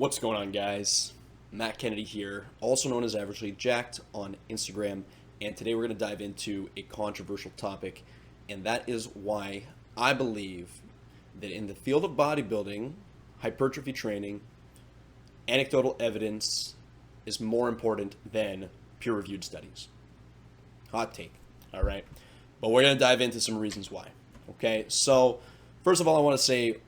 What's going on, guys? Matt Kennedy here, also known as Averagely Jacked on Instagram, and today we're going to dive into a controversial topic, and that is why I believe that in the field of bodybuilding, hypertrophy training, anecdotal evidence is more important than peer-reviewed studies. Hot take, all right? But we're going to dive into some reasons why, okay? So, first of all, I want to say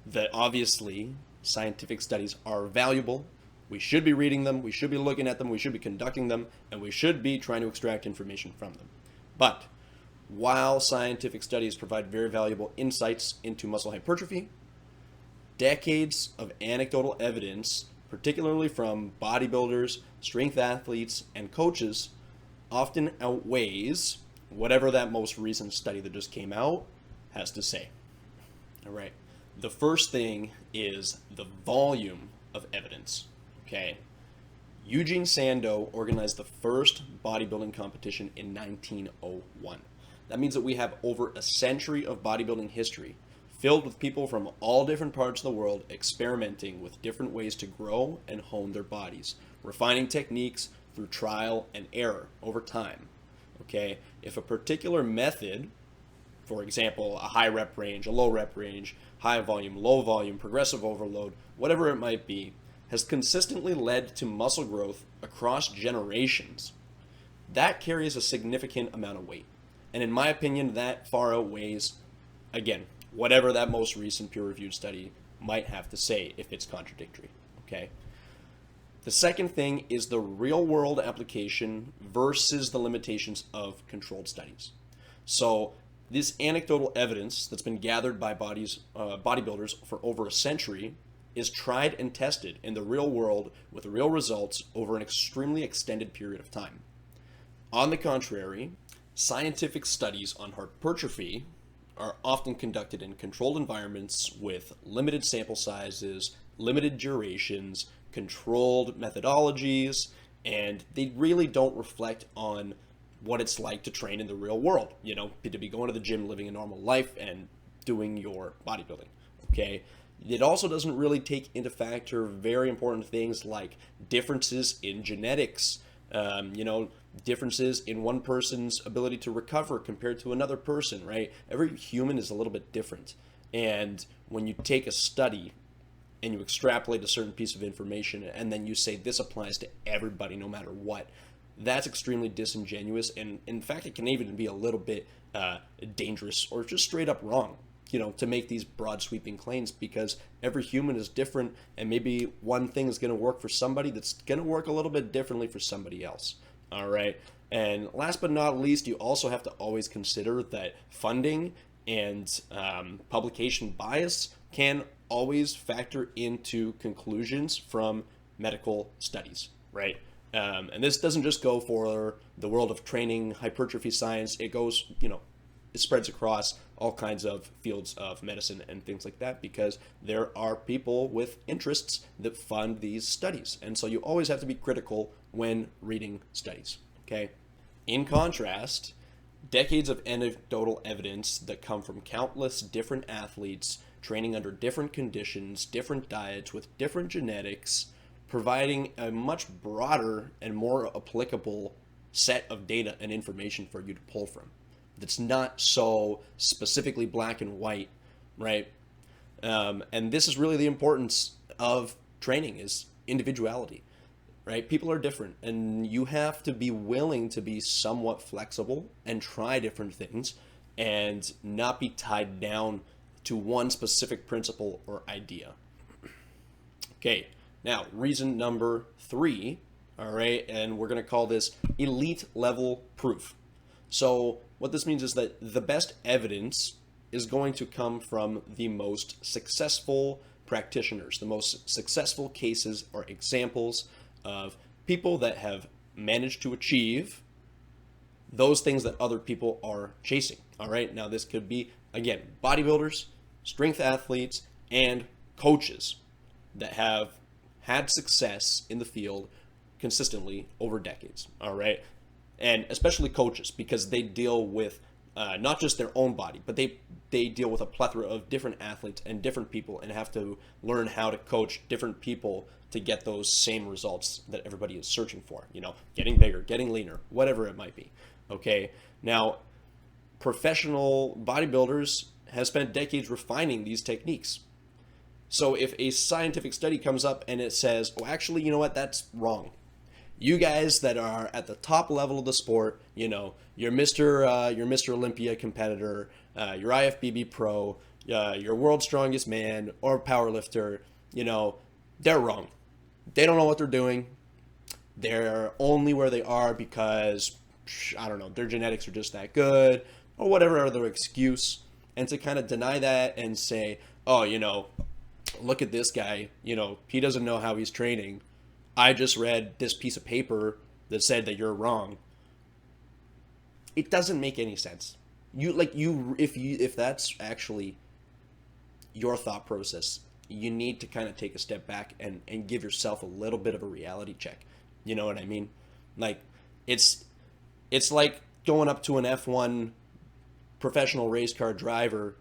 that obviously scientific studies are valuable. We should be reading them, we should be looking at them, we should be conducting them, and we should be trying to extract information from them. But while scientific studies provide very valuable insights into muscle hypertrophy, decades of anecdotal evidence, particularly from bodybuilders, strength athletes, and coaches, often outweighs whatever that most recent study that just came out has to say. All right. The first thing is the volume of evidence, okay? Eugene Sandow organized the first bodybuilding competition in 1901. That means that we have over a century of bodybuilding history filled with people from all different parts of the world experimenting with different ways to grow and hone their bodies, refining techniques through trial and error over time, okay? If a particular method, for example, a high rep range, a low rep range, high volume, low volume, progressive overload, whatever it might be, has consistently led to muscle growth across generations, that carries a significant amount of weight. And in my opinion, that far outweighs, again, whatever that most recent peer-reviewed study might have to say if it's contradictory, okay? The second thing is the real-world application versus the limitations of controlled studies. So this anecdotal evidence that's been gathered by bodybuilders for over a century is tried and tested in the real world with real results over an extremely extended period of time. On the contrary, scientific studies on hypertrophy are often conducted in controlled environments with limited sample sizes, limited durations, controlled methodologies, and they really don't reflect on what it's like to train in the real world, you know, to be going to the gym, living a normal life, and doing your bodybuilding, okay? It also doesn't really take into factor very important things like differences in genetics, differences in one person's ability to recover compared to another person, right? Every human is a little bit different. And when you take a study and you extrapolate a certain piece of information and then you say this applies to everybody no matter what, that's extremely disingenuous, and in fact it can even be a little bit dangerous or just straight up wrong, to make these broad sweeping claims, because every human is different, and maybe one thing is going to work for somebody that's going to work a little bit differently for somebody else. All right. And last but not least, you also have to always consider that funding and publication bias can always factor into conclusions from medical studies, right? And this doesn't just go for the world of training, hypertrophy science. It goes, it spreads across all kinds of fields of medicine and things like that, because there are people with interests that fund these studies. And so you always have to be critical when reading studies, okay? In contrast, decades of anecdotal evidence that come from countless different athletes training under different conditions, different diets, with different genetics, providing a much broader and more applicable set of data and information for you to pull from. That's not so specifically black and white, right? And this is really the importance of training, is individuality, right? People are different, and you have to be willing to be somewhat flexible and try different things and not be tied down to one specific principle or idea. Okay. Now, reason number 3, all right, and we're going to call this elite level proof. So what this means is that the best evidence is going to come from the most successful practitioners, the most successful cases or examples of people that have managed to achieve those things that other people are chasing, all right? Now, this could be, again, bodybuilders, strength athletes, and coaches that have had success in the field consistently over decades, all right? And especially coaches, because they deal with not just their own body, but they they deal with a plethora of different athletes and different people and have to learn how to coach different people to get those same results that everybody is searching for, getting bigger, getting leaner, whatever it might be. Okay. Now, professional bodybuilders have spent decades refining these techniques. So if a scientific study comes up and it says, oh, actually, you know what, that's wrong. You guys that are at the top level of the sport, you're Mr. Olympia competitor, your IFBB pro, your world's strongest man or powerlifter, they're wrong. They don't know what they're doing. They're only where they are because, I don't know, their genetics are just that good or whatever other excuse. And to kind of deny that and say, oh, look at this guy, he doesn't know how he's training. I just read this piece of paper that said that you're wrong. It doesn't make any sense. If that's actually your thought process, you need to kind of take a step back and give yourself a little bit of a reality check. You know what I mean? Like, it's like going up to an F1 professional race car driver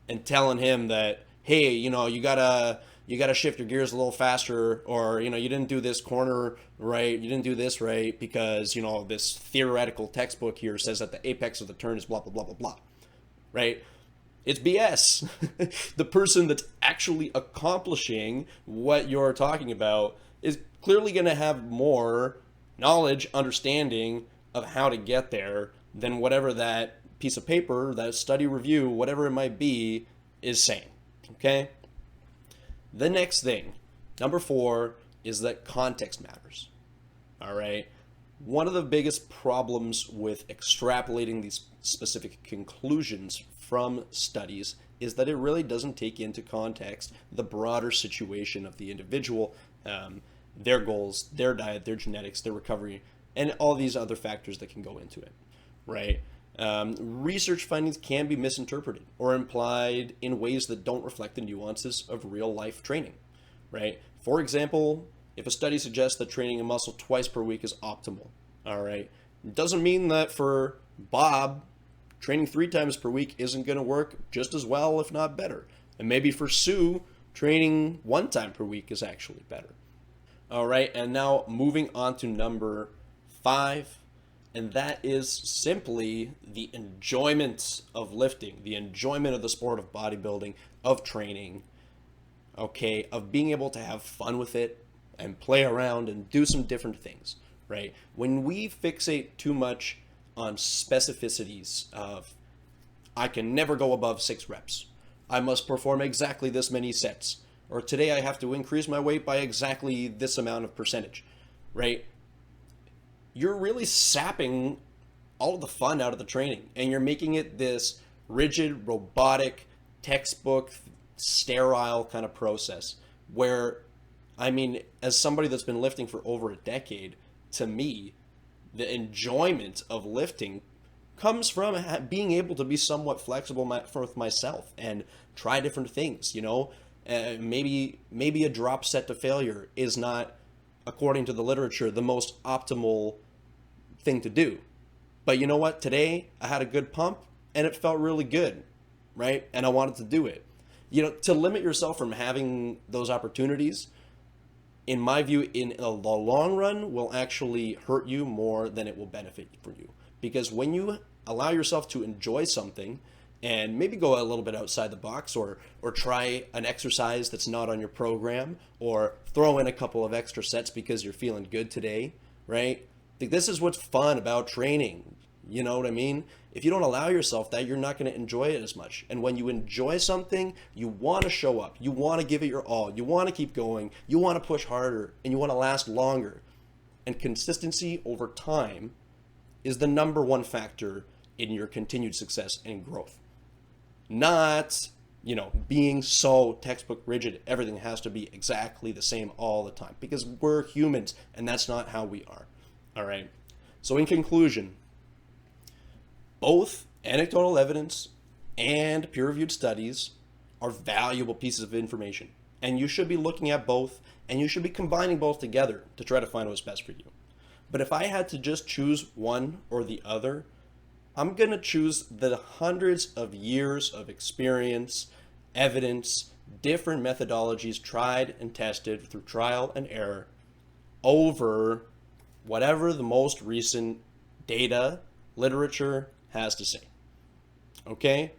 and telling him that, hey, you gotta shift your gears a little faster, or you didn't do this corner right, you didn't do this right because this theoretical textbook here says that the apex of the turn is blah blah blah blah blah, right? It's BS. The person that's actually accomplishing what you're talking about is clearly going to have more knowledge, understanding of how to get there than whatever that piece of paper, that study review, whatever it might be, is saying. Okay? The next thing, number 4, is that context matters. All right? One of the biggest problems with extrapolating these specific conclusions from studies is that it really doesn't take into context the broader situation of the individual, their goals, their diet, their genetics, their recovery, and all these other factors that can go into it, right? Research findings can be misinterpreted or implied in ways that don't reflect the nuances of real life training, right? For example, if a study suggests that training a muscle twice per week is optimal, all right, it doesn't mean that for Bob, training 3 times per week isn't going to work just as well, if not better. And maybe for Sue, training 1 time per week is actually better. All right, and now moving on to number 5, and that is simply the enjoyment of lifting, the enjoyment of the sport of bodybuilding, of training, okay, of being able to have fun with it and play around and do some different things, right? When we fixate too much on specificities of, I can never go above 6 reps, I must perform exactly this many sets, or today I have to increase my weight by exactly this amount of percentage, right? You're really sapping all of the fun out of the training, and you're making it this rigid, robotic, textbook, sterile kind of process where, I mean, as somebody that's been lifting for over a decade, to me, the enjoyment of lifting comes from being able to be somewhat flexible with myself and try different things, maybe a drop set to failure is not, according to the literature, the most optimal thing to do. But you know what? Today I had a good pump and it felt really good, right? And I wanted to do it. To limit yourself from having those opportunities, in my view, in the long run, will actually hurt you more than it will benefit for you. Because when you allow yourself to enjoy something and maybe go a little bit outside the box, or try an exercise that's not on your program, or throw in a couple of extra sets because you're feeling good today, right? This is what's fun about training. You know what I mean? If you don't allow yourself that, you're not going to enjoy it as much. And when you enjoy something, you want to show up. You want to give it your all. You want to keep going. You want to push harder, and you want to last longer. And consistency over time is the number 1 factor in your continued success and growth. Not, being so textbook rigid, everything has to be exactly the same all the time, because we're humans and that's not how we are. All right. So in conclusion, both anecdotal evidence and peer-reviewed studies are valuable pieces of information, and you should be looking at both, and you should be combining both together to try to find what's best for you. But if I had to just choose one or the other, I'm going to choose the hundreds of years of experience, evidence, different methodologies tried and tested through trial and error over whatever the most recent data, literature has to say. Okay?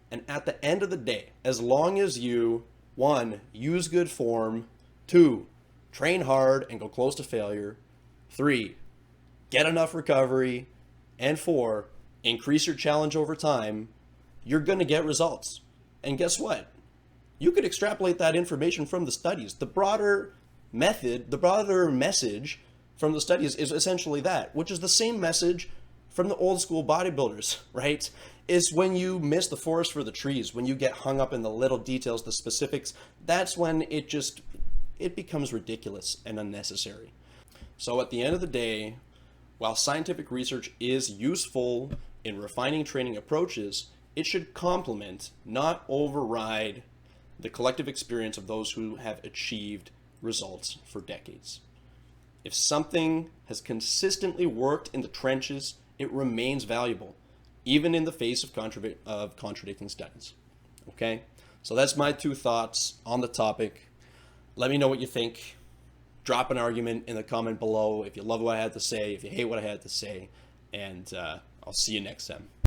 And at the end of the day, as long as you, one, use good form, two, train hard and go close to failure, three, get enough recovery, and four, increase your challenge over time, you're going to get results. And guess what? You could extrapolate that information from the studies. The broader method, the broader message from the studies is essentially that, which is the same message from the old school bodybuilders, right? Is when you miss the forest for the trees, when you get hung up in the little details, the specifics, that's when it becomes ridiculous and unnecessary. So at the end of the day, while scientific research is useful in refining training approaches, it should complement, not override, the collective experience of those who have achieved results for decades. If something has consistently worked in the trenches, it remains valuable, even in the face of contradicting studies. Okay? So that's my two thoughts on the topic. Let me know what you think. Drop an argument in the comment below if you love what I had to say, if you hate what I had to say, and I'll see you next time.